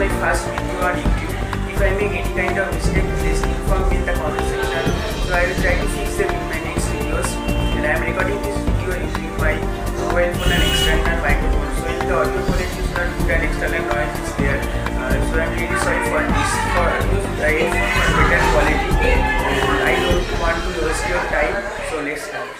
my first video on YouTube. If I make any kind of mistake, please inform me in the comment section. So I will try to fix them in my next videos. And I am recording this video using my mobile phone and external microphone. So if the audio quality is not good and external noise is there, so I am really sorry for this. For use the headphone for better quality. And I don't want to waste your time. So let's start.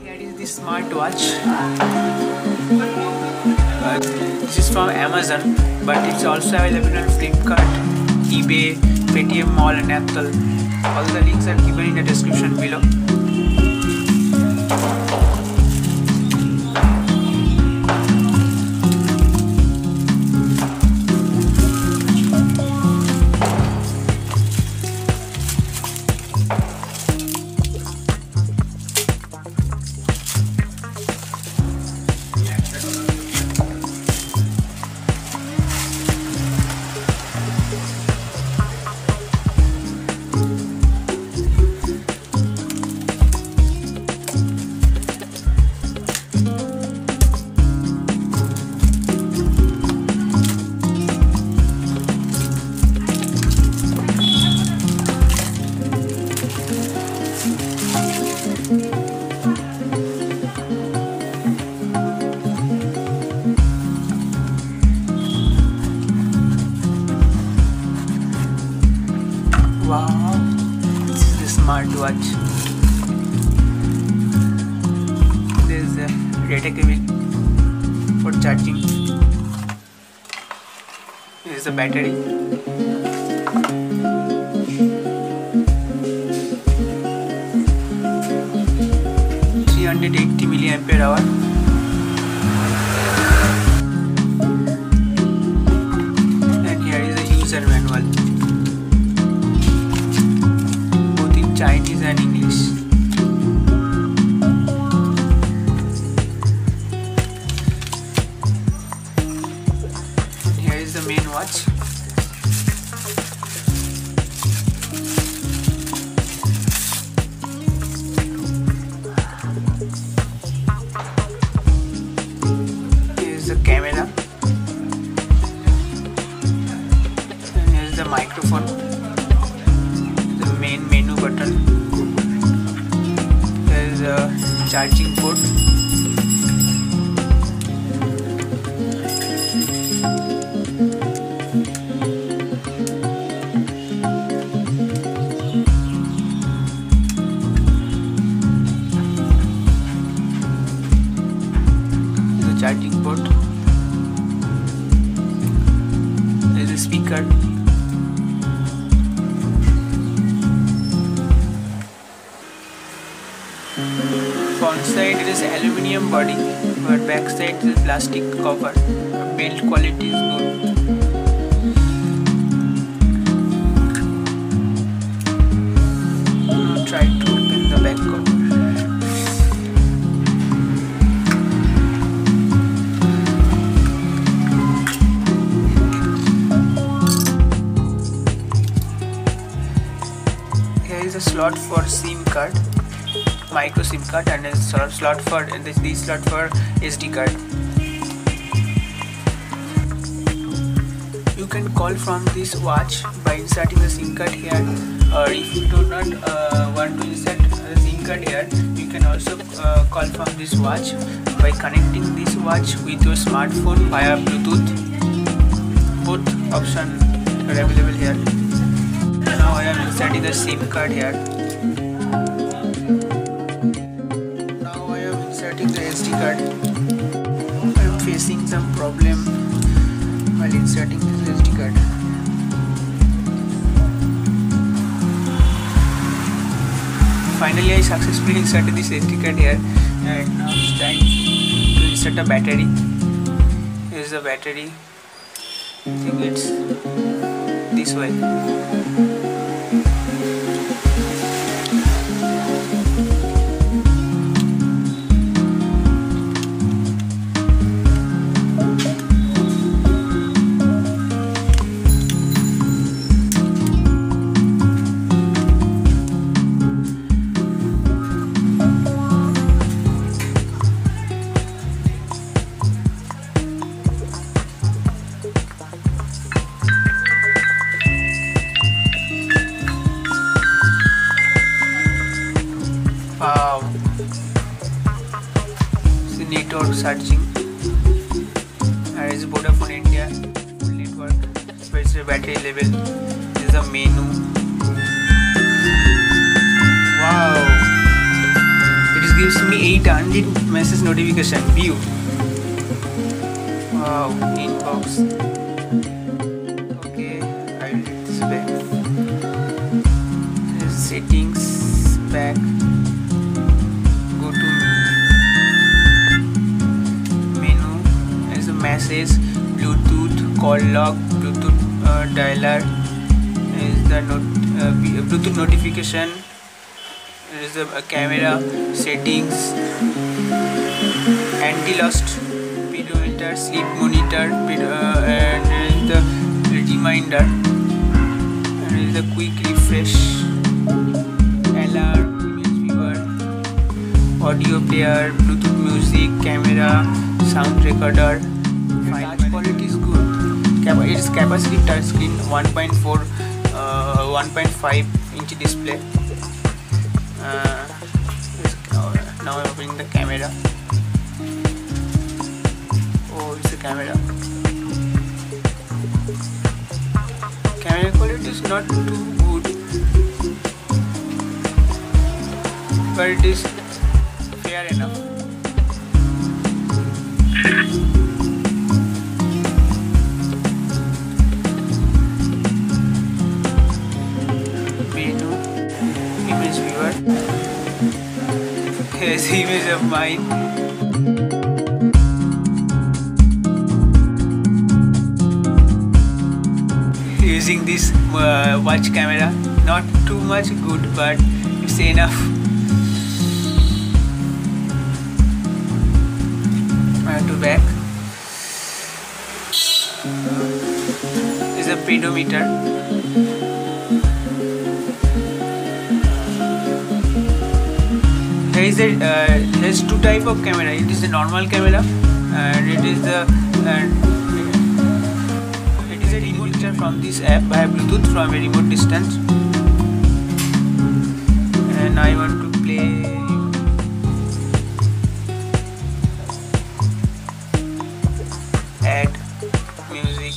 Here is the smartwatch. This is from Amazon, but it's also available on Flipkart, eBay, Paytm Mall and Naaptol. All the links are given in the description below. Wow, this is the smartwatch. There is a data cable for charging. This is the battery. (380 milliampere hour). And here is the user manual. Chinese and English. Here is the main watch. Here is the camera. And here is the microphone. Main menu button. There is a charging port. The charging port. There is a speaker. Front side it is aluminium body, but back side is plastic cover. Build quality is good. Now try to open the back cover. Here is a slot for SIM card. Micro SIM card and a slot for this slot for SD card. You can call from this watch by inserting the SIM card here, or if you do not want to insert the SIM card here, you can also call from this watch by connecting this watch with your smartphone via Bluetooth. Both options are available here. Now I am inserting the SIM card here. The SD card. I am facing some problem while inserting this SD card. Finally, I successfully inserted this SD card here, and now it's time to insert a battery. Here is the battery. I think it's this way. India, full network. So it's a battery level. This is a menu. Wow! It gives me 800 message notification view. Wow! Inbox. Okay, I will hit this back. Settings back. Go to menu. There's a message, Bluetooth, call log, Bluetooth dialer. Is the Bluetooth notification. There is a camera, settings, anti-lost, pedometer, sleep monitor, and there is the reminder. There is the quick refresh, alarm, image viewer, audio player, Bluetooth music, camera, sound recorder. Touch quality is good. It is capacitive touchscreen, 1.5 inch display. Now I'm opening the camera. Oh, it's a camera. Camera quality is not too good, but it is fair enough. Menu, image viewer. Here's the image of mine. Using this watch camera, not too much good, but it's enough. To back is a pedometer. There's two type of camera. It is a normal camera, and it is a remote picture from this app by Bluetooth from a remote distance. And I want to play. Add music.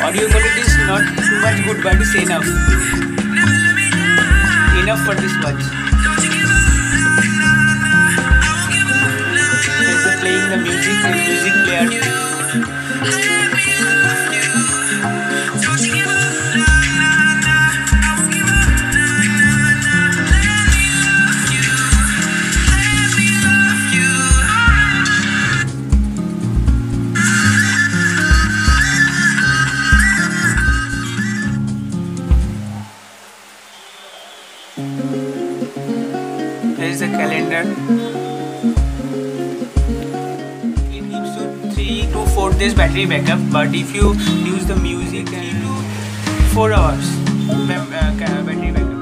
Audio quality is not too much good, but it's enough. Enough for this watch. There's playing the music and music player. There is a calendar. It gives you 3 to 4 days battery backup, but if you use the music, 3 to 4 hours battery backup.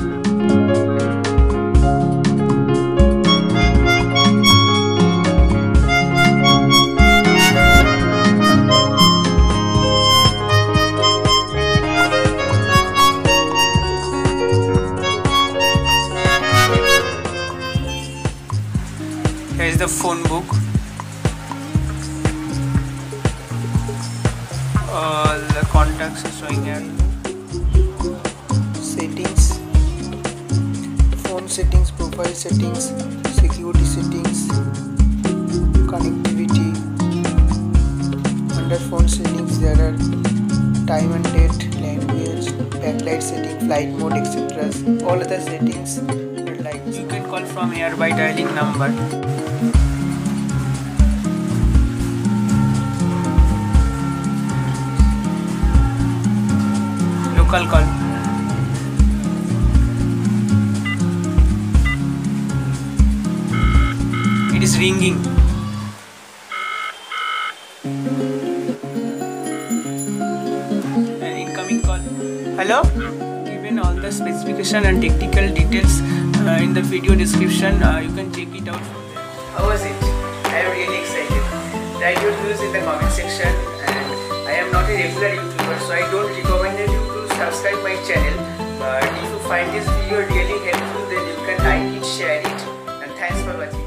Here is the phone book. All the contacts are showing here. Settings, phone settings, profile settings, security settings, connectivity. Under phone settings there are time and date, language, backlight setting, flight mode, etc. All other settings are like you can call from here by dialing number. Local call. It is ringing. An incoming call. Hello? Given all the specification and technical details in the video description, you can check it out from there. How was it? I am really excited. write your views in the comment section. And I am not a regular YouTuber, so I don't recommend you to subscribe my channel. But if you find this video really helpful, then you can like it, share it, and thanks for watching.